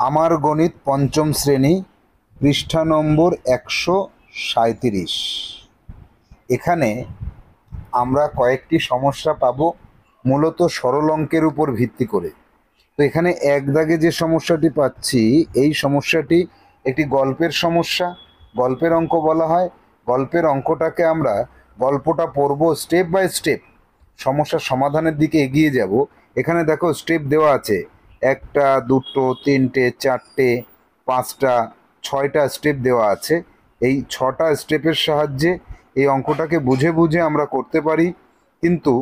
আমার গণিত পঞ্চম শ্রেণী, পৃষ্ঠা নম্বর 137। এখানে আমরা কয়েকটি সমস্যা পাব, মূলত সরল অঙ্কের উপর ভিত্তি করে। তো এখানে এক দাগে যে সমস্যাটি পাচ্ছি, এই সমস্যাটি একটি গল্পের সমস্যা, গল্পের অঙ্ক বলা হয়। গল্পের অঙ্কটাকে আমরা গল্পটা পড়ব, স্টেপ বাই স্টেপ সমস্যার সমাধানের দিকে এগিয়ে যাব। এখানে দেখো স্টেপ দেওয়া আছে, একটা, দুটো, তিনটে, চারটে, পাঁচটা, ছয়টা স্টেপ দেওয়া আছে। এই ছটা স্টেপের সাহায্যে এই অঙ্কটাকে বুঝে বুঝে আমরা করতে পারি। কিন্তু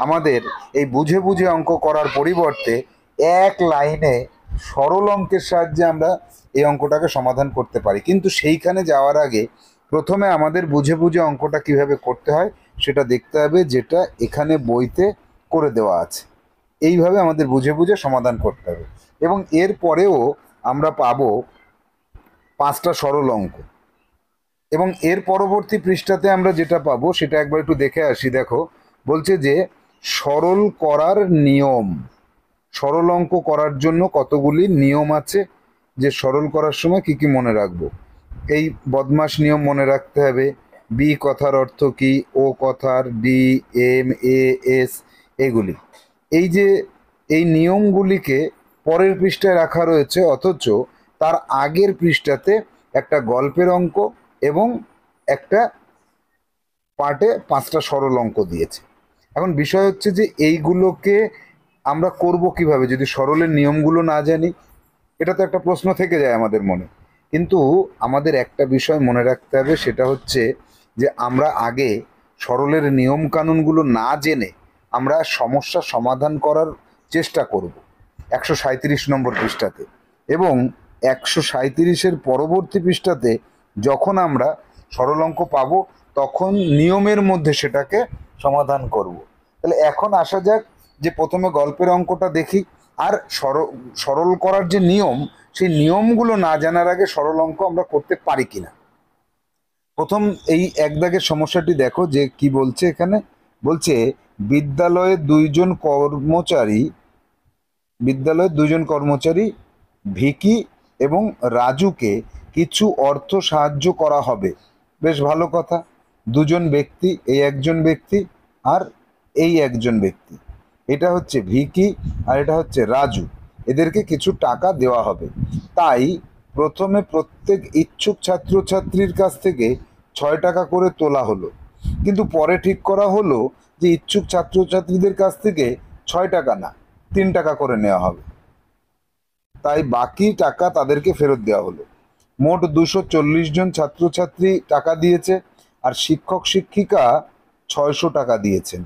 আমাদের এই বুঝে বুঝে অঙ্ক করার পরিবর্তে এক লাইনে সরল অঙ্কের সাহায্যে আমরা এই অঙ্কটাকে সমাধান করতে পারি। কিন্তু সেইখানে যাওয়ার আগে প্রথমে আমাদের বুঝে বুঝে অঙ্কটা কিভাবে করতে হয় সেটা দেখতে হবে, যেটা এখানে বইতে করে দেওয়া আছে। এইভাবে আমাদের বুঝে বুঝে সমাধান করতে হবে। এবং এর পরেও আমরা পাবো 5টা সরল অঙ্ক। এবং এর পরবর্তী পৃষ্ঠাতে আমরা যেটা পাবো সেটা একবার একটু দেখে আসি। দেখো, বলছে যে সরল করার নিয়ম। সরল অঙ্ক করার জন্য কতগুলি নিয়ম আছে, যে সরল করার সময় কি কি মনে রাখবো। এই বদমাশ নিয়ম মনে রাখতে হবে, বি কথার অর্থ কি, ও কথার, ডি, এম, এ, এস, এগুলি। এই যে এই নিয়মগুলিকে পরের পৃষ্ঠায় রাখা রয়েছে, অথচ তার আগের পৃষ্ঠাতে একটা গল্পের অঙ্ক এবং একটা পার্টে 5টা সরল অঙ্ক দিয়েছে। এখন বিষয় হচ্ছে যে এইগুলোকে আমরা করব কিভাবে যদি সরলের নিয়মগুলো না জানি। এটা তো একটা প্রশ্ন থেকে যায় আমাদের মনে। কিন্তু আমাদের একটা বিষয় মনে রাখতে হবে, সেটা হচ্ছে যে আমরা আগে সরলের নিয়ম কানুনগুলো না জেনে আমরা সমস্যা সমাধান করার চেষ্টা করব 137 নম্বর পৃষ্ঠাতে। এবং 137-এর পরবর্তী পৃষ্ঠাতে যখন আমরা সরল অঙ্ক পাবো, তখন নিয়মের মধ্যে সেটাকে সমাধান করব। তাহলে এখন আসা যাক যে প্রথমে গল্পের অঙ্কটা দেখি, আর সরল করার যে নিয়ম, সেই নিয়মগুলো না জানার আগে সরল অঙ্ক আমরা করতে পারি কিনা। প্রথম এই এক দাগের সমস্যাটি দেখো যে কি বলছে। এখানে বলছে বিদ্যালয়ের দুইজন কর্মচারী ভিকি এবং রাজুকে কিছু অর্থ সাহায্য করা হবে। বেশ ভালো কথা। দুজন ব্যক্তি, এই একজন ব্যক্তি আর এই একজন ব্যক্তি, এটা হচ্ছে ভিকি আর এটা হচ্ছে রাজু, এদেরকে কিছু টাকা দেওয়া হবে। তাই প্রথমে প্রত্যেক ইচ্ছুক ছাত্রছাত্রীর কাছ থেকে 6 টাকা করে তোলা হলো। কিন্তু পরে ঠিক করা হলো যে ইচ্ছুক ছাত্রছাত্রীদের কাছ থেকে 6 টাকা না, 3 টাকা করে নেওয়া হবে। তাই বাকি টাকা তাদেরকে ফেরত দেওয়া হলো। মোট 240 জন ছাত্রছাত্রী টাকা দিয়েছে, আর শিক্ষক শিক্ষিকা 600 টাকা দিয়েছেন।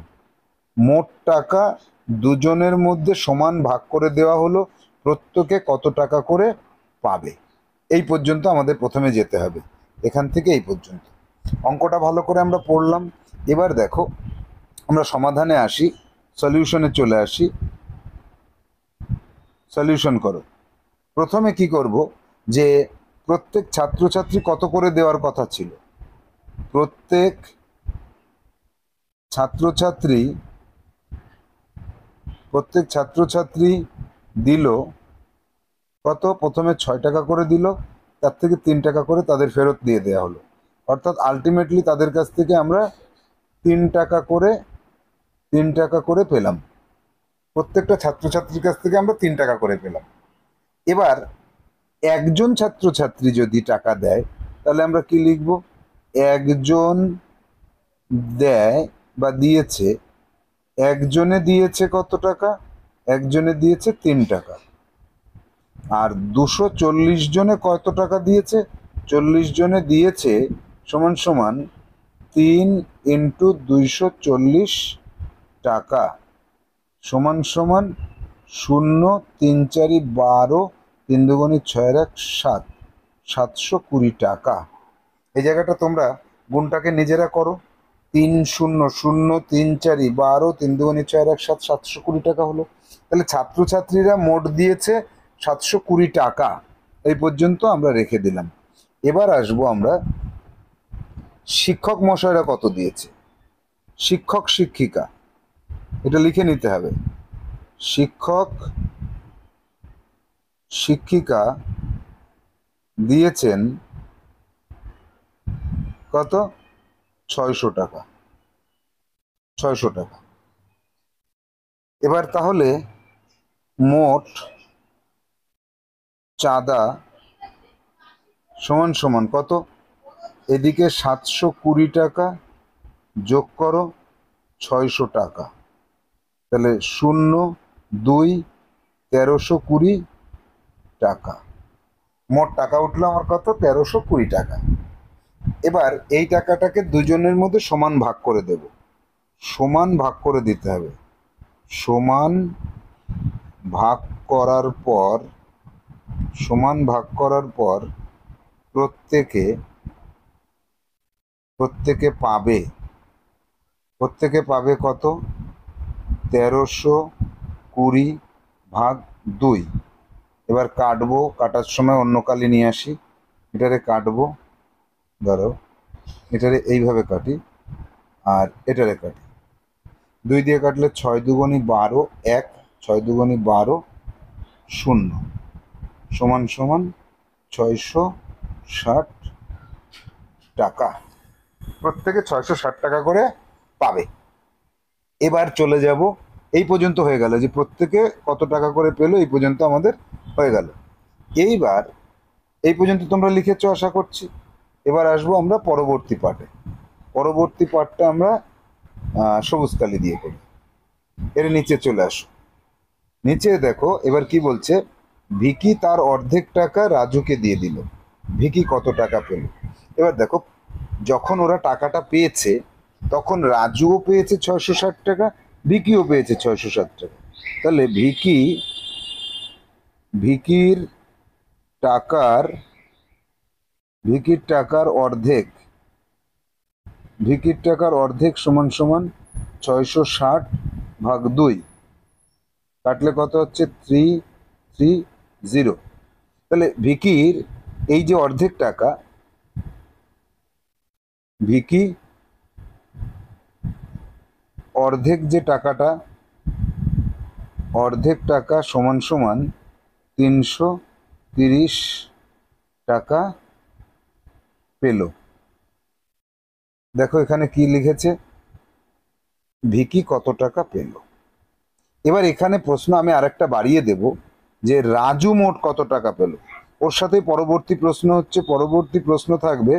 মোট টাকা দুজনের মধ্যে সমান ভাগ করে দেওয়া হলো। প্রত্যেকে কত টাকা করে পাবে। এই পর্যন্ত আমাদের প্রথমে যেতে হবে, এখান থেকে এই পর্যন্ত। অঙ্কটা ভালো করে আমরা পড়লাম। এবার দেখো আমরা সমাধানে আসি, সলিউশনে চলে আসি। সলিউশন করো। প্রথমে কি করব, যে প্রত্যেক ছাত্রছাত্রী কত করে দেওয়ার কথা ছিল। প্রত্যেক ছাত্রছাত্রী দিল কত, প্রথমে 6 টাকা করে দিল, তার থেকে 3 টাকা করে তাদের ফেরত দিয়ে দেওয়া হলো। অর্থাৎ আলটিমেটলি তাদের কাছ থেকে আমরা 3 টাকা করে পেলাম। প্রত্যেকটা ছাত্রছাত্রীর কাছ থেকে আমরা 3 টাকা করে পেলাম। এবার একজন ছাত্রছাত্রী যদি টাকা দেয়, তাহলে আমরা কি লিখব, একজন দেয় বা দিয়েছে, একজনে দিয়েছে কত টাকা, একজনে দিয়েছে 3 টাকা। আর 240 জনে কত টাকা দিয়েছে, 40 জনে দিয়েছে সমান সমান 3 × 240 টাকা সমান সমান 0, 3 × 4 = 12, 3 × 2 = 6 × 1 = 7, 720 টাকা। এই জায়গাটা তোমরা গুণটাকে নিজেরা করো। 3 0 0 3 4 12, 3 2 = 6 1 7, 720 টাকা হলো। তাহলে ছাত্রছাত্রীরা মোট দিয়েছে 720 টাকা। এই পর্যন্ত আমরা রেখে দিলাম। এবার আসবো আমরা শিক্ষক মশাইরা কত দিয়েছে। শিক্ষক শিক্ষিকা, এটা লিখে নিতে হবে। শিক্ষক শিক্ষিকা দিয়েছেন কত? 600 টাকা। 600 টাকা। এবার তাহলে মোট চাঁদা সমান সমান কত? এদিকে 720 টাকা যোগ করো 600 টাকা, তাহলে 0, 2, 1320 টাকা। মোট টাকা উঠলো আমার কত? 1320 টাকা। এবার এই টাকাটাকে দুজনের মধ্যে সমান ভাগ করে দেব। সমান ভাগ করে দিতে হবে। সমান ভাগ করার পর প্রত্যেকে পাবে কত? 1320/2। এবার কাটবো, কাটার সময় অন্য কালি নিয়ে আসি, এটারে কাটবো, ধরো এটারে এইভাবে কাটি আর এটারে কাটি। 2 দিয়ে কাটলে 6 দুগুণী 12, 1, 6 দুগুণী 12, 0 সমান সমান 660 টাকা। প্রত্যেকে 660 টাকা করে পাবে। এবার চলে যাব, এই পর্যন্ত হয়ে গেল যে প্রত্যেকে কত টাকা করে পেলো, এই পর্যন্ত আমাদের হয়ে গেল। এইবার এই পর্যন্ত তোমরা লিখেছো আশা করছি। এবার আসবো আমরা পরবর্তী পার্টটা আমরা সবুজ কালি দিয়ে করি। এর নিচে চলে আসো। নিচে দেখো এবার কি বলছে, ভিকি তার অর্ধেক টাকা রাজুকে দিয়ে দিল। ভিকি কত টাকা পেল? এবার দেখো, যখন ওরা টাকাটা পেয়েছে তখন রাজুও পেয়েছে 660 টাকা, ভিকিও পেয়েছে 660 টাকা। তাহলে ভিকির টাকার অর্ধেক সমান সমান 660/2। কাটলে কত হচ্ছে? 330। তাহলে ভিকির এই যে অর্ধেক টাকা, ভিকি অর্ধেক যে টাকাটা, অর্ধেক টাকা সমান সমান 330 টাকা পেল। দেখো এখানে কি লিখেছে, ভিকি কত টাকা পেল। এবার এখানে প্রশ্ন আমি আরেকটা বাড়িয়ে দেব যে রাজু মোট কত টাকা পেল। ওর সাথে পরবর্তী প্রশ্ন থাকবে,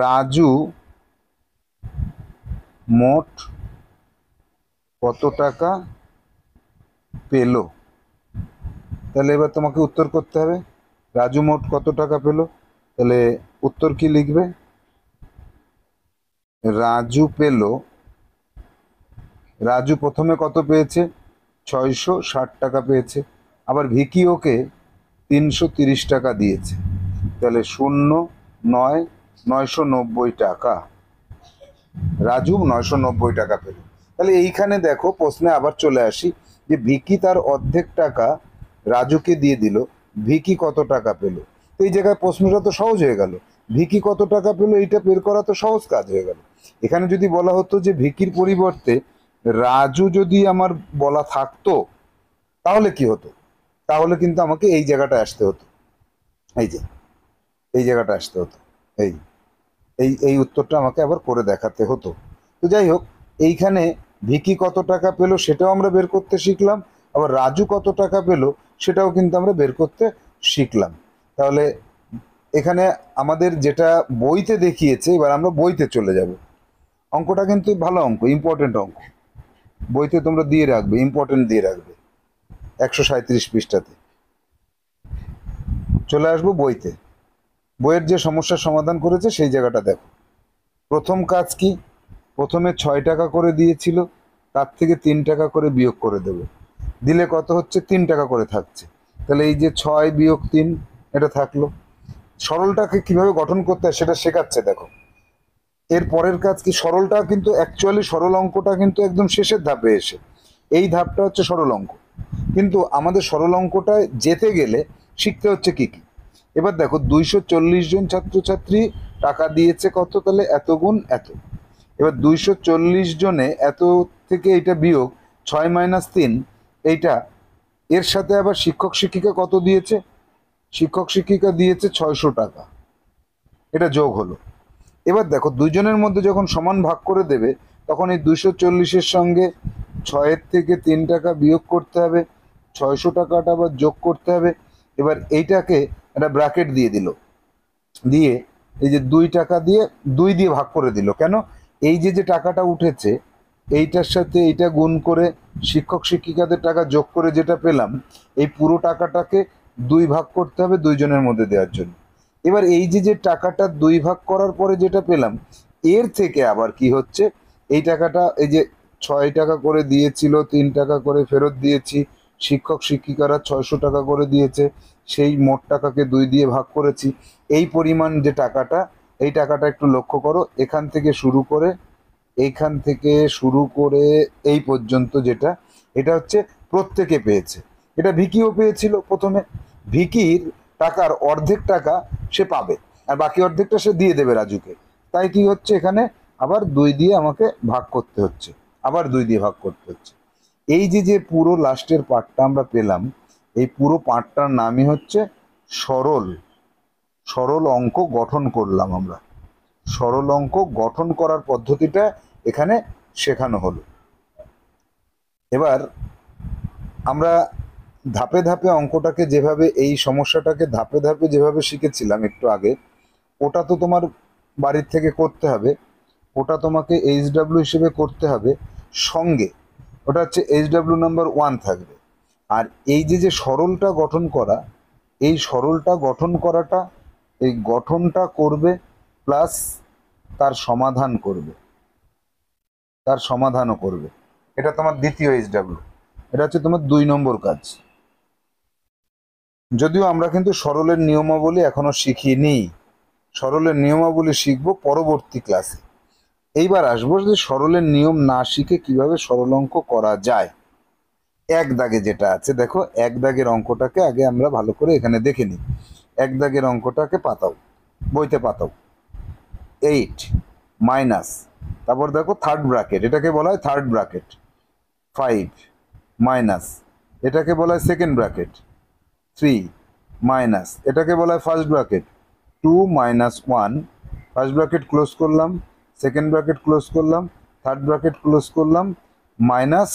রাজু মোট কত টাকা পেল। তাহলে এবার তোমাকে উত্তর করতে হবে, রাজু মোট কত টাকা পেল। তাহলে উত্তর কি লিখবে? রাজু প্রথমে কত পেয়েছে? 660 টাকা পেয়েছে। আবার ভিকি ওকে 330 টাকা দিয়েছে। তাহলে 990 টাকা। রাজু 990 টাকা পেল। তাহলে এইখানে দেখো প্রশ্নে আবার চলে আসি যে ভিকি তার অর্ধেক টাকা রাজুকে দিয়ে দিল, ভিকি কত টাকা পেল। এই জায়গায় প্রশ্নটা তো সহজ হয়ে গেল, ভিকি কত টাকা পেল এইটা বের করা তো সহজ কাজ হয়ে গেল। এখানে যদি বলা হতো যে ভিকির পরিবর্তে রাজু যদি আমার বলা থাকতো তাহলে কি হতো? তাহলে কিন্তু আমাকে এই জায়গাটা আসতে হতো, এই জায়গাটা আসতে হতো, এই এই এই উত্তরটা আমাকে আবার করে দেখাতে হতো। তো যাই হোক, এইখানে ভিকি কত টাকা পেলো সেটাও আমরা বের করতে শিখলাম, আবার রাজু কত টাকা পেলো সেটাও কিন্তু আমরা বের করতে শিখলাম। তাহলে এখানে আমাদের যেটা বইতে দেখিয়েছে, এবার আমরা বইতে চলে যাব। অঙ্কটা কিন্তু ভালো অঙ্ক, ইম্পর্টেন্ট অঙ্ক, বইতে তোমরা দিয়ে রাখবে, ইম্পর্টেন্ট দিয়ে রাখবে। 137 পৃষ্ঠাতে চলে আসবো বইতে। বইয়ের যে সমস্যার সমাধান করেছে সেই জায়গাটা দেখো। প্রথম কাজ কি, প্রথমে 6 টাকা করে দিয়েছিল, তার থেকে 3 টাকা করে বিয়োগ করে দেবে, দিলে কত হচ্ছে? 3 টাকা করে থাকছে। তাহলে এই যে 6 বিয়োগ 3 এটা থাকলো। সরলটাকে কিভাবে গঠন করতে হয় সেটা শেখাচ্ছে দেখো। এর পরের কাজ কি, সরলটা কিন্তু অ্যাকচুয়ালি সরল অঙ্কটা কিন্তু একদম শেষের ধাপে এসে, এই ধাপটা হচ্ছে সরল অঙ্ক, কিন্তু আমাদের সরল অঙ্কটায় যেতে গেলে শিখতে হচ্ছে কি কি। এবার দেখো 240 জন ছাত্রছাত্রী টাকা দিয়েছে কত, তাহলে এত গুণ এত। এবার 240 জনে এত থেকে এইটা বিয়োগ 6 - 3, এইটা এর সাথে আবার শিক্ষক শিক্ষিকা কত দিয়েছে? শিক্ষক শিক্ষিকা দিয়েছে 600 টাকা, এটা যোগ হলো। এবার দেখো দুইজনের মধ্যে যখন সমান ভাগ করে দেবে তখন এই 240-এর সঙ্গে 6-এর থেকে 3 টাকা বিয়োগ করতে হবে, 600 টাকাটা আবার যোগ করতে হবে। এবার এইটাকে একটা ব্র্যাকেট দিয়ে দিল, দিয়ে এই যে 2 টাকা দিয়ে 2 দিয়ে ভাগ করে দিল। কেন? এই যে যে টাকাটা উঠেছে এইটার সাথে এইটা গুণ করে শিক্ষক শিক্ষিকাদের টাকা যোগ করে যেটা পেলাম, এই পুরো টাকাটাকে 2 ভাগ করতে হবে দুইজনের মধ্যে দেওয়ার জন্য। এবার এই যে যে টাকাটা 2 ভাগ করার পরে যেটা পেলাম, এর থেকে আবার কি হচ্ছে, এই টাকাটা এই যে 6 টাকা করে দিয়েছিল, 3 টাকা করে ফেরত দিয়েছি, শিক্ষক শিক্ষিকারা 600 টাকা করে দিয়েছে, সেই মোট টাকাকে 2 দিয়ে ভাগ করেছি। এই পরিমাণ যে টাকাটা, এই টাকাটা একটু লক্ষ্য করো, এখান থেকে শুরু করে এইখান থেকে শুরু করে এই পর্যন্ত যেটা, এটা হচ্ছে প্রত্যেকে পেয়েছে। এটা ভিকিও পেয়েছিল প্রথমে। ভিকির টাকার অর্ধেক টাকা সে পাবে, আর বাকি অর্ধেকটা সে দিয়ে দেবে রাজুকে। তাই কি হচ্ছে, এখানে আবার 2 দিয়ে আমাকে ভাগ করতে হচ্ছে, আবার 2 দিয়ে ভাগ করতে হচ্ছে। এই যে যে পুরো লাস্টের পার্টটা আমরা পেলাম, এই পুরো পার্টটার নামই হচ্ছে সরল সরল অঙ্ক গঠন করলাম আমরা। সরল অঙ্ক গঠন করার পদ্ধতিটা এখানে শেখানো হলো। এবার আমরা ধাপে ধাপে অঙ্কটাকে যেভাবে, এই সমস্যাটাকে ধাপে ধাপে যেভাবে শিখেছিলাম একটু আগে, ওটা তো তোমার বাড়ির থেকে করতে হবে, ওটা তোমাকে এইচডাব্লিউ হিসেবে করতে হবে। সঙ্গে ওটা হচ্ছে এইচডাব্লিউ নাম্বার 1 থাকবে। আর এই যে যে সরলটা গঠন করা, এই সরলটা গঠন করাটা, এই গঠনটা করবে প্লাস তার সমাধান করবে, তার সমাধানও করবে। এটা তোমার দ্বিতীয় এইচডাব্লিউ, এটা হচ্ছে তোমার 2 নম্বর কাজ। যদিও আমরা কিন্তু সরলের নিয়মাবলী এখনো শিখিনি, সরলের নিয়মাবলী শিখবো পরবর্তী ক্লাসে। এইবার আসবো যে সরলের নিয়ম না শিখে কিভাবে সরল অঙ্ক করা যায়। এক দাগে যেটা আছে দেখো, এক দাগের অঙ্কটাকে আগে আমরা ভালো করে এখানে দেখে নিই। এক দাগের অঙ্কটাকে পাতাও, বইতে পাতাও। 8 মাইনাস, তারপর দেখো থার্ড ব্র্যাকেট, এটাকে বলা হয় থার্ড ব্র্যাকেট। 5 মাইনাস, এটাকে বলা হয় সেকেন্ড ব্র্যাকেট। 3 মাইনাস, এটাকে বলা হয় first bracket. 2 minus 1, first bracket close করলাম, সেকেন্ড ব্র্যাকেট ক্লোজ করলাম, থার্ড ব্র্যাকেট ক্লোজ করলাম, মাইনাস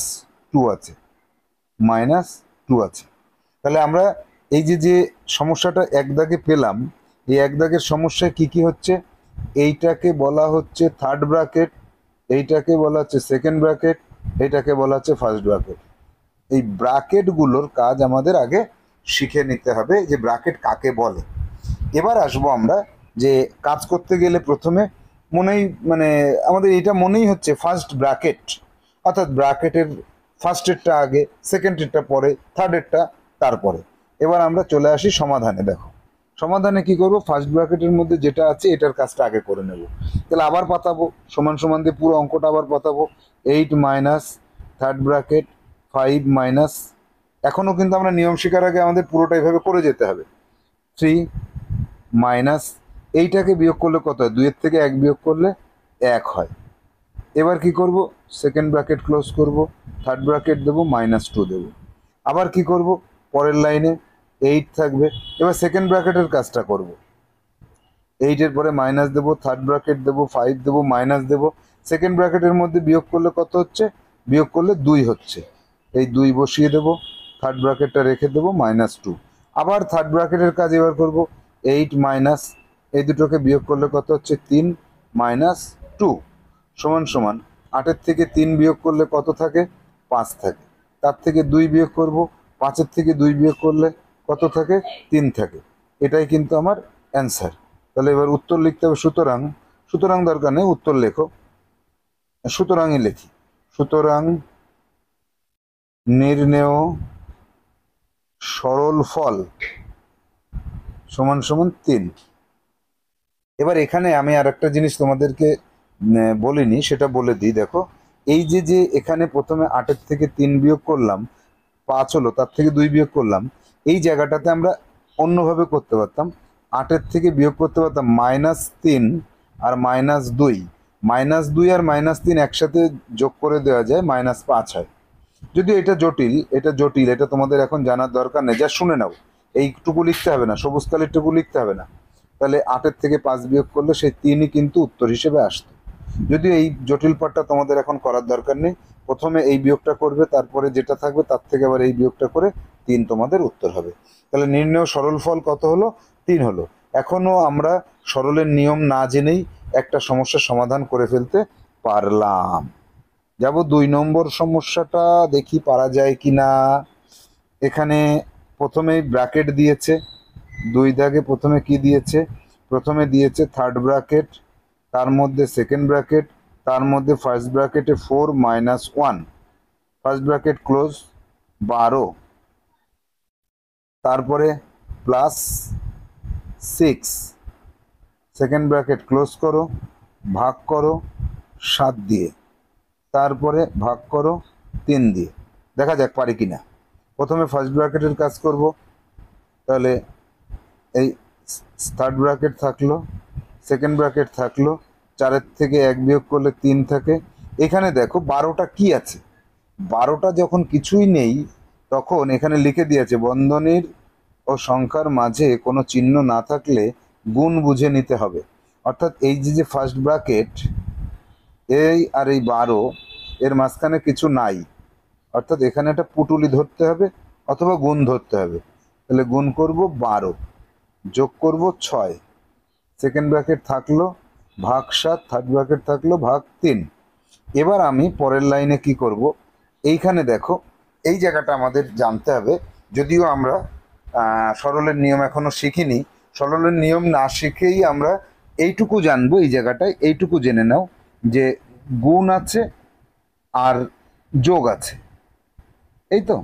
2 আছে, মাইনাস 2 আছে। তাহলে আমরা এই যে যে সমস্যাটা এক দাগে পেলাম, এই এক দাগের সমস্যায় কি কি হচ্ছে, এইটাকে বলা হচ্ছে থার্ড ব্র্যাকেট, এইটাকে বলা হচ্ছে সেকেন্ড ব্র্যাকেট, এইটাকে বলা হচ্ছে ফার্স্ট ব্র্যাকেট। এই ব্র্যাকেটগুলোর কাজ আমাদের আগে শিখে নিতে হবে যে ব্র্যাকেট কাকে বলে। এবার আসবো আমরা যে কাজ করতে গেলে প্রথমে মনেই মানে আমাদের এটা মনেই হচ্ছে ফার্স্ট ব্র্যাকেট, অর্থাৎ ব্র্যাকেটের ফার্স্টেরটা আগে, সেকেন্ডেরটা পরে, থার্ডেরটা তারপরে। এবার আমরা চলে আসি সমাধানে। দেখো সমাধানে কি করব, ফার্স্ট ব্র্যাকেটের মধ্যে যেটা আছে এটার কাজটা আগে করে নেব। তাহলে আবার পাতাবো, সমান সমান দিয়ে পুরো অঙ্কটা আবার পাতাবো। 8 মাইনাস থার্ড ব্র্যাকেট 5 মাইনাস, এখনও কিন্তু আমরা নিয়ম শেখার আগে আমাদের পুরোটা এইভাবে করে যেতে হবে। 3 মাইনাস, এইটাকে বিয়োগ করলে কত হয়, 2 এর থেকে 1 বিয়োগ করলে 1 হয়। এবার কি করব, সেকেন্ড ব্র্যাকেট ক্লোজ করব, থার্ড ব্র্যাকেট দেবো, -2 দেবো। আবার কি করব, পরের লাইনে 8 থাকবে। এবার সেকেন্ড ব্র্যাকেটের কাজটা করব, 8 এর পরে মাইনাস দেবো, থার্ড ব্র্যাকেট দেবো, 5 দেবো, মাইনাস দেবো। সেকেন্ড ব্র্যাকেটের মধ্যে বিয়োগ করলে কত হচ্ছে, বিয়োগ করলে 2 হচ্ছে, এই 2 বসিয়ে দেবো, থার্ড ব্র্যাকেটটা রেখে দেবো, -2। আবার থার্ড ব্র্যাকেটের কাজ এবার করব, 8 মাইনাস, এই দুটোকে বিয়োগ করলে কত হচ্ছে, 3 -2 সমান সমান 8-এর থেকে 3 বিয়োগ করলে কত থাকে, 5 থাকে। তার থেকে 2 বিয়োগ করব, 5-এর থেকে 2 বিয়োগ করলে কত থাকে, 3 থাকে। এটাই কিন্তু আমার অ্যান্সার। তাহলে এবার উত্তর লিখতে হবে, সুতরাং, সুতরাং দরকার নেই, উত্তর লেখো, সুতরাংই লিখি। সুতরাং নির্ণেয় সরল ফল সমান সমান 3। এবার এখানে আমি আর একটা জিনিস তোমাদেরকে বলিনি, সেটা বলে দিই। দেখো এই যে যে এখানে প্রথমে 8-এর থেকে 3 বিয়োগ করলাম, 5 হলো, তার থেকে 2 বিয়োগ করলাম, এই জায়গাটাতে আমরা অন্যভাবে করতে পারতাম। 8-এর থেকে বিয়োগ করতে পারতাম -3 আর -2, -2 আর -3 একসাথে যোগ করে দেওয়া যায়, -5 হয়। যদিও এটা জটিল, এটা তোমাদের এখন জানার দরকার নেই, যা শুনে নাও। এইটুকু লিখতে হবে না, সবুজ কালিটুকু লিখতে হবে না। তাহলে 8-এর থেকে 5 বিয়োগ করলে সেই 3ই কিন্তু উত্তর হিসেবে আসতো। যদিও এই জটিল পাঠটা তোমাদের এখন করার দরকার নেই। প্রথমে এই বিয়োগটা করবে, তারপরে যেটা থাকবে তার থেকে আবার এই বিয়োগটা করে 3 তোমাদের উত্তর হবে। তাহলে নির্ণেয় সরল ফল কত হলো? 3 হলো। এখনো আমরা সরলের নিয়ম না জেনেই একটা সমস্যার সমাধান করে ফেলতে পারলাম। যাব 2 নম্বর সমস্যাটা, দেখি পারা যায় কিনা। এখানে প্রথমেই ব্র্যাকেট দিয়েছে, 2 দাগে প্রথমে কি দিয়েছে? প্রথমে দিয়েছে থার্ড ব্র্যাকেট, তার মধ্যে সেকেন্ড ব্র্যাকেট, তার মধ্যে ফার্স্ট ব্র্যাকেটে 4 - 1, ফার্স্ট ব্র্যাকেট ক্লোজ 12, তারপরে প্লাস 6, সেকেন্ড ব্র্যাকেট ক্লোজ করো, ভাগ করো 7 দিয়ে, তারপরে ভাগ করো 3 দিয়ে। দেখা যাক পারি কিনা। প্রথমে ফার্স্ট ব্র্যাকেটের কাজ করব। তাহলে এই থার্ড ব্র্যাকেট থাকলো, সেকেন্ড ব্র্যাকেট থাকলো, 4-এর থেকে 1 বিয়োগ করলে 3 থাকে। এখানে দেখো 12টা কি আছে? 12টা যখন কিছুই নেই তখন এখানে লিখে দিয়েছে বন্ধনীর ও সংখ্যার মাঝে কোনো চিহ্ন না থাকলে গুণ বুঝে নিতে হবে। অর্থাৎ এই যে ফার্স্ট ব্র্যাকেট, এই আর এই 12 এর মাঝখানে কিছু নাই, অর্থাৎ এখানে একটা পুটুলি ধরতে হবে অথবা গুণ ধরতে হবে। তাহলে গুণ করব 12, যোগ করব 6, সেকেন্ড ব্র্যাকেট থাকলো, ভাগ 7, থার্ড ব্র্যাকেট থাকলো, ভাগ 3। এবার আমি পরের লাইনে কি করব? এইখানে দেখো, এই জায়গাটা আমাদের জানতে হবে। যদিও আমরা সরলের নিয়ম এখনো শিখিনি, সরলের নিয়ম না শিখেই আমরা এইটুকু জানবো। এই জায়গাটায় এইটুকু জেনে নাও যে গুণ আছে আর যোগ আছে, এই তো।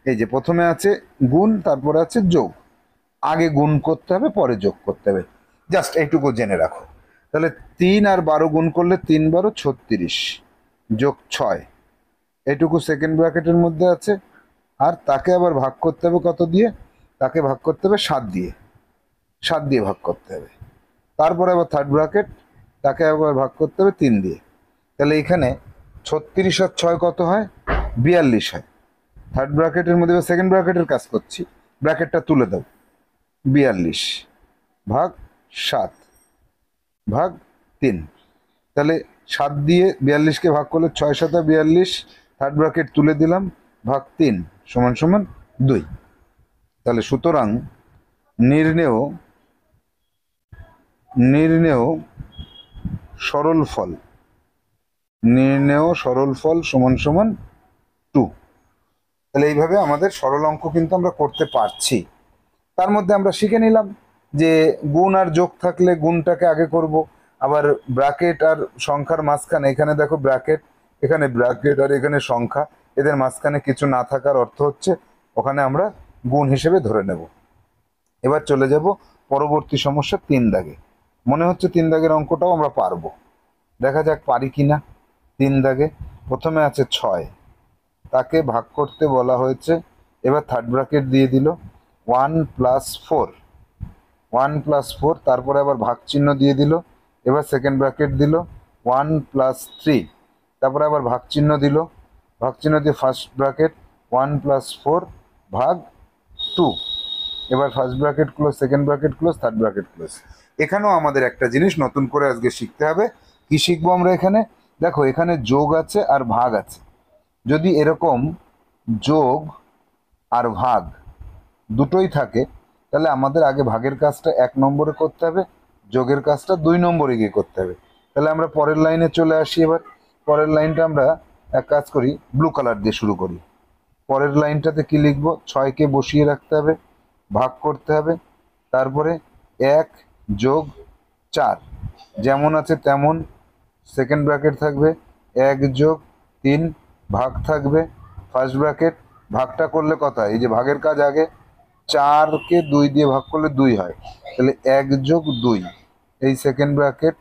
এই যে প্রথমে আছে গুণ, তারপরে আছে যোগ। আগে গুণ করতে হবে, পরে যোগ করতে হবে, জাস্ট এইটুকু জেনে রাখো। তাহলে 3 আর 12 গুণ করলে 3 12 36, যোগ 6, এইটুকু সেকেন্ড ব্র্যাকেটের মধ্যে আছে। আর তাকে আবার ভাগ করতে হবে কত দিয়ে? তাকে ভাগ করতে হবে 7 দিয়ে, 7 দিয়ে ভাগ করতে হবে। তারপরে আবার থার্ড ব্র্যাকেট, তাকে আবার ভাগ করতে হবে 3 দিয়ে। তাহলে এখানে 36 আর 6 কত হয়? 42 হয়। থার্ড ব্র্যাকেটের মধ্যে সেকেন্ড ব্র্যাকেটের কাজ করছি, ব্র্যাকেটটা তুলে দাও। 42 ভাগ 7 ভাগ 3। তাহলে 7 দিয়ে 42কে ভাগ করলে 6 7 42, থার্ড ব্র্যাকেট তুলে দিলাম, ভাগ 3 সমান সমান 2। তাহলে সুতরাং নির্ণেয় সরল ফল, নির্ণেয় সরল ফল সমান সমান 2। তাহলে এইভাবে আমাদের সরল অঙ্ক কিন্তু আমরা করতে পারছি। তার মধ্যে আমরা শিখে নিলাম যে গুণ আর যোগ থাকলে গুণটাকে আগে করব, আবার ব্র্যাকেট আর সংখ্যার মাঝখানে, এখানে দেখো ব্র্যাকেট, এখানে ব্র্যাকেট আর এখানে সংখ্যা, এদের মাঝখানে কিছু না থাকার অর্থ হচ্ছে ওখানে আমরা গুণ হিসেবে ধরে নেব। এবার চলে যাব পরবর্তী সমস্যা 3 দাগে। মনে হচ্ছে 3 দাগের অঙ্কটাও আমরা পারবো, দেখা যাক পারি কিনা। 3 দাগে প্রথমে আছে 6, তাকে ভাগ করতে বলা হয়েছে। এবার থার্ড ব্র্যাকেট দিয়ে দিল 1 + 4, 1 + 4, তারপরে আবার ভাগ চিহ্ন দিয়ে দিল। এবার সেকেন্ড ব্র্যাকেট দিল 1 + 3, তারপরে আবার ভাগ চিহ্ন দিল, ভাগ চিহ্ন দিয়ে ফার্স্ট ব্র্যাকেট 1 + 4 ভাগ 2। এবার first bracket close, second bracket close, third bracket close. এখানেও আমাদের একটা জিনিস নতুন করে আজকে শিখতে হবে। কি শিখবো আমরা এখানে? দেখো এখানে যোগ আছে আর ভাগ আছে। যদি এরকম যোগ আর ভাগ দুটোই থাকে তাহলে আমাদের আগে ভাগের কাজটা 1 নম্বরে করতে হবে, যোগের কাজটা 2 নম্বরে গিয়ে করতে হবে। তাহলে আমরা পরের লাইনে চলে আসি। এবার পরের লাইনটা আমরা এক কাজ করি, ব্লু কালার দিয়ে শুরু করি। পরের লাইনটাতে কি লিখবো? 6কে বসিয়ে রাখতে হবে, ভাগ করতে হবে, তারপরে 1 যোগ 4 যেমন আছে তেমন, সেকেন্ড ব্র্যাকেট থাকবে 1 যোগ 3 ভাগ থাকবে, ফার্স্ট ব্র্যাকেট ভাগটা করলে কত হয়? এই যে ভাগের কাজ আগে, 4কে 2 দিয়ে ভাগ করলে 2 হয়, তাহলে 1 যোগ 2, এই সেকেন্ড ব্র্যাকেট,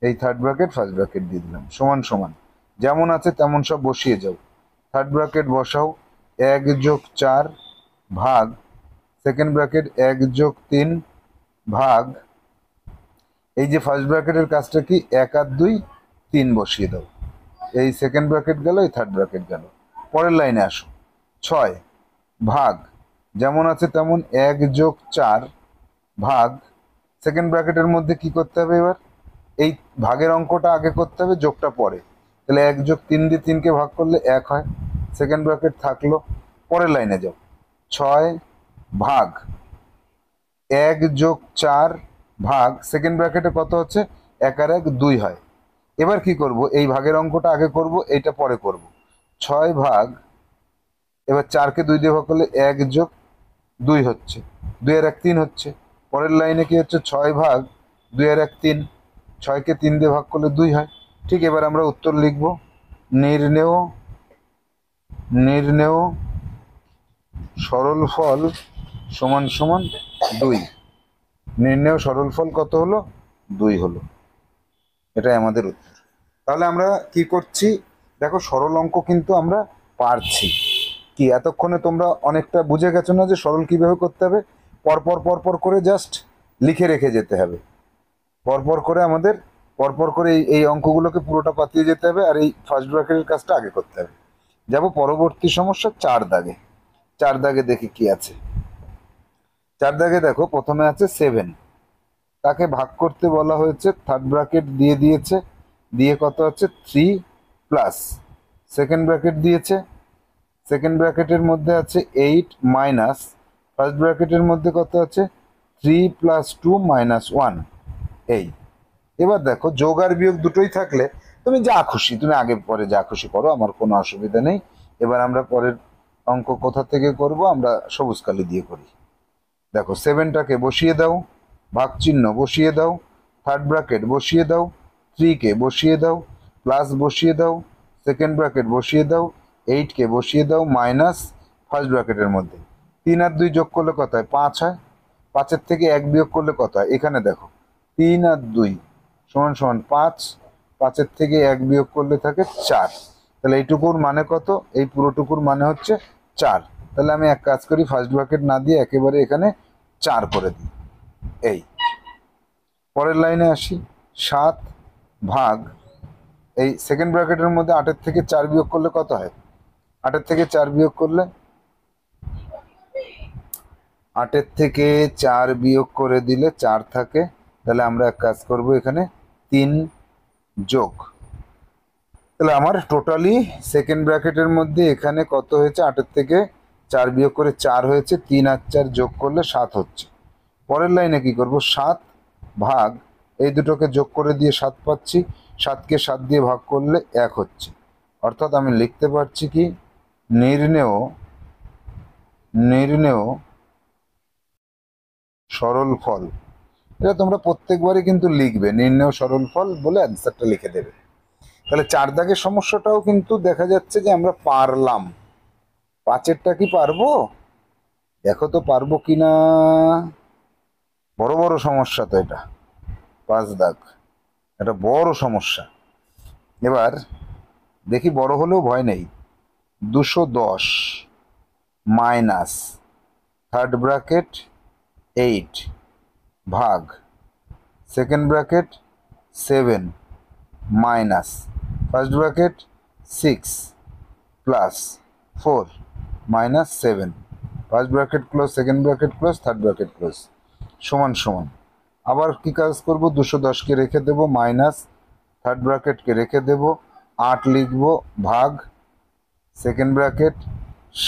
এই থার্ড ব্র্যাকেট, ফার্স্ট ব্র্যাকেট দিয়ে দিলাম সমান সমান, যেমন আছে তেমন সব বসিয়ে যাও। থার্ড ব্র্যাকেট বসাও, 1 যোগ 4 ভাগ, সেকেন্ড ব্র্যাকেট 1 যোগ 3 ভাগ, এই যে ফার্স্ট ব্র্যাকেটের কাজটা কি, 1 আর 2 3 বসিয়ে দাও। এই সেকেন্ড ব্র্যাকেট গেল, এই থার্ড ব্র্যাকেট গেল। পরের লাইনে আসো, 6 ভাগ যেমন আছে তেমন 1+4 ভাগ, সেকেন্ড ব্র্যাকেটের মধ্যে কি করতে হবে এবার, এই ভাগের অঙ্কটা আগে করতে হবে, যোগটা পরে। তাহলে 1+3 দিয়ে 3কে ভাগ করলে 1 হয়, সেকেন্ড ব্র্যাকেট থাকলো। পরের লাইনে যাও, 6 ভাগ 1+4 ভাগ, সেকেন্ড ব্র্যাকেটে কত হচ্ছে, 1 আর 1 2 হয়। এবার কি করব, এই ভাগের অঙ্কটা আগে করব, এইটা পরে করব। 6 ভাগ, এবার 4কে 2 দিয়ে ভাগ করলে 1+2 হচ্ছে, 2 আর 1 3 হচ্ছে। পরের লাইনে কি হচ্ছে, 6 ভাগ 2 আর 1 3, 6কে 3 দিয়ে ভাগ করলে 2 হয়। ঠিক, এবার আমরা উত্তর লিখব, নির্ণেয় নির্ণেয় সরলফল সমান সমান 2। নির্ণেয় সরলফল কত হলো, 2 হলো। এটাই আমাদের উত্তর। তাহলে আমরা কি করছি দেখো, সরল অঙ্ক কিন্তু আমরা পারছি। কি এতক্ষণে তোমরা অনেকটা বুঝে গেছো না যে সরল কিভাবে করতে হবে? পরপর পরপর করে জাস্ট লিখে রেখে যেতে হবে, পরপর করে আমাদের পরপর করে এই অঙ্কগুলোকে পুরোটা পাতিয়ে যেতে হবে, আর এই ফার্স্ট ব্র্যাকেটের কাজটা আগে করতে হবে। যাব পরবর্তী সমস্যা 4 দাগে। 4 দাগে দেখি কি আছে। 4 দাগে দেখো, প্রথমে আছে 7, তাকে ভাগ করতে বলা হয়েছে, থার্ড ব্র্যাকেট দিয়ে দিয়েছে, দিয়ে কত আছে 3 প্লাস, সেকেন্ড ব্র্যাকেট দিয়েছে, সেকেন্ড ব্র্যাকেটের মধ্যে আছে 8 মাইনাস, ফার্স্ট ব্র্যাকেটের মধ্যে কত আছে 3 + 2 - 1। এই এবার দেখো, যোগ আর বিয়োগ দুটোই থাকলে তুমি যা খুশি, তুমি আগে পরে যা খুশি করো, আমার কোনো অসুবিধা নেই। এবার আমরা পরের অঙ্ক কোথা থেকে করব, আমরা সবুজ কালি দিয়ে করি। দেখো, 7টাকে বসিয়ে দাও, ভাগ চিহ্ন বসিয়ে দাও, থার্ড ব্র্যাকেট বসিয়ে দাও, 3কে বসিয়ে দাও, প্লাস বসিয়ে দাও, সেকেন্ড ব্র্যাকেট বসিয়ে দাও, 8কে বসিয়ে দাও, মাইনাস ফার্স্ট ব্র্যাকেটের মধ্যে 3 আর 2 যোগ করলে কত হয়, 5 হয়। 5-এর থেকে 1 বিয়োগ করলে কত হয়, এখানে দেখো 3 আর 2 সমান সমান 5, 5-এর থেকে 1 বিয়োগ করলে থাকে 4। তাহলে এইটুকুর মানে কত, এই পুরোটুকুর মানে হচ্ছে 4। তাহলে আমি এক কাজ করি, ফার্স্ট ব্র্যাকেট না দিয়ে একেবারে এখানে 4 করে দিই। এই পরের লাইনে আসি, 7 ভাগ, এই সেকেন্ড ব্র্যাকেটের মধ্যে 8-এর থেকে 4 বিয়োগ করলে কত হয়, 8-এর থেকে 4 বিয়োগ করলে, 8-এর থেকে 4 বিয়োগ করে দিলে 4 থাকে। তাহলে আমরা এক কাজ করব, এখানে 3 যোগ, তাহলে আমার টোটালি সেকেন্ড ব্র্যাকেটের মধ্যে এখানে কত হয়েছে, 8-এর থেকে 4 বিয়োগ করে 4 হয়েছে, 3 আর 4 যোগ করলে 7 হচ্ছে। পরের লাইনে কি করব, 7 ভাগ, এই দুটোকে যোগ করে দিয়ে 7 পাচ্ছি, 7কে 7 দিয়ে ভাগ করলে 1 হচ্ছে। অর্থাৎ আমি লিখতে পারছি কি, নির্ণেয় নির্ণেয় সরল ফল। এটা তোমরা প্রত্যেকবারই কিন্তু লিখবে, নির্ণেয় সরল ফল বলে অ্যান্সারটা লিখে দেবে। তাহলে 4 দাগের সমস্যাটাও কিন্তু দেখা যাচ্ছে যে আমরা পারলাম। 5-এরটা কি পারবো, দেখো তো পারবো কিনা। বড় বড় সমস্যা তো এটা, 5 দাগ এটা বড় সমস্যা। এবার দেখি, বড় হলেও ভয় নেই, 210 মাইনাস থার্ড ব্র্যাকেট 8 ভাগ, second bracket 7 minus first bracket 6 plus 4 minus 7, first bracket close, second bracket close, third bracket close, সমান সমান। আবার কি কাজ করব, 210কে রেখে দেব, মাইনাস থার্ড ব্র্যাকেটকে রেখে দেব, 8 লিখব, ভাগ সেকেন্ড ব্র্যাকেট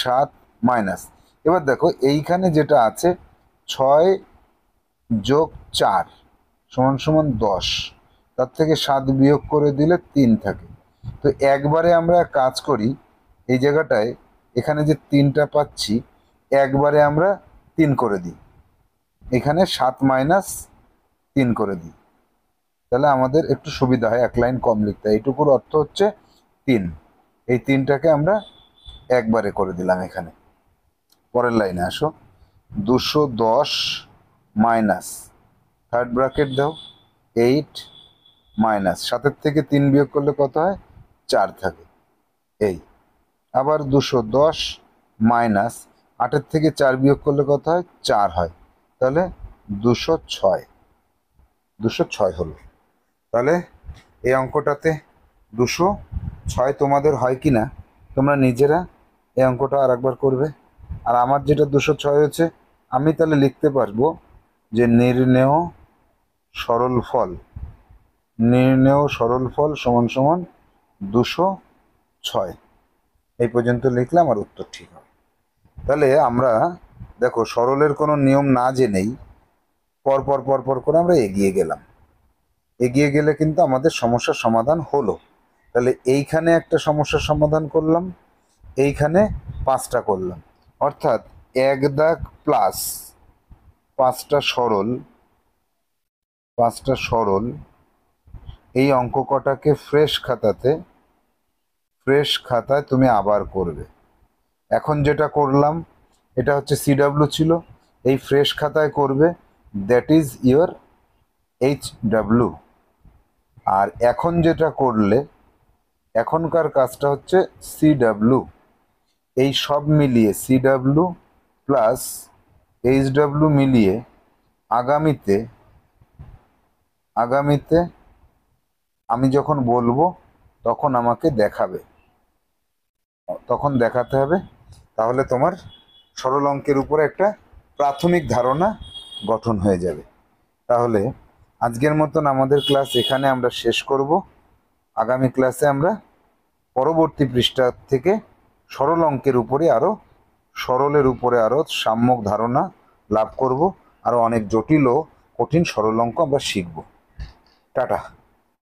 7 মাইনাস। এবার দেখো, এইখানে যেটা আছে 6 যোগ 4 সমান সমান 10, তার থেকে 7 বিয়োগ করে দিলে 3 থাকে। তো একবারে আমরা কাজ করি, এই জায়গাটায় এখানে যে 3টা পাচ্ছি, একবারে আমরা 3 করে দিই, এখানে 7 মাইনাস 3 করে দিই, তাহলে আমাদের একটু সুবিধা হয়, এক লাইন কম লিখতে হয়। এইটুকুর অর্থ হচ্ছে 3, এই 3টাকে আমরা একবারে করে দিলাম এখানে। পরের লাইনে আসো, 210 মাইনাস থার্ড ব্র্যাকেট দাও 8 মাইনাস 7-এর থেকে 3 বিয়োগ করলে কত হয়, 4 থাকে। এই আবার 210 মাইনাস 8-এর থেকে 4 বিয়োগ করলে কত হয়, 4 হয়। তাহলে 206 হলো। তাহলে এই অঙ্কটাতে 206 তোমাদের হয় কি না তোমরা নিজেরা এই অঙ্কটা আর একবার করবে। আর আমার যেটা 206 হয়েছে, আমি তাহলে লিখতে পারবো যে নির্ণেয় সরলফল, নির্ণেয় সরলফল সমান সমান 206। এই পর্যন্ত লিখলে আমার উত্তর ঠিক হবে। তাহলে আমরা দেখো সরলের কোনো নিয়ম না জেনেই পর পর পর পর করে আমরা এগিয়ে গেলাম। এগিয়ে গেলে কিন্তু আমাদের সমস্যার সমাধান হলো। তাহলে এইখানে একটা সমস্যার সমাধান করলাম, এইখানে 5টা করলাম, অর্থাৎ 1 দাগ প্লাস 5টা সরল, 5টা সরল এই অঙ্ক কটাকে ফ্রেশ খাতায় তুমি আবার করবে। এখন যেটা করলাম এটা হচ্ছে সিডাব্লিউ ছিল, এই ফ্রেশ খাতায় করবে, দ্যাট ইজ ইয়োর HW। আর এখন যেটা করলে এখনকার কাজটা হচ্ছে সিডাব্লিউ, এই সব মিলিয়ে সিডাব্লিউ প্লাস HW মিলিয়ে আগামীতে আমি যখন বলবো তখন আমাকে দেখাতে হবে। তাহলে তোমার সরল অঙ্কের উপরে একটা প্রাথমিক ধারণা গঠন হয়ে যাবে। তাহলে আজকের মতন আমাদের ক্লাস এখানে আমরা শেষ করব। আগামী ক্লাসে আমরা পরবর্তী পৃষ্ঠা থেকে সরল অঙ্কের উপরে সরলের উপরে আরও সাম্যক ধারণা লাভ করব। আরও অনেক জটিল ও কঠিন সরল অঙ্ক আমরা শিখব। টাটা।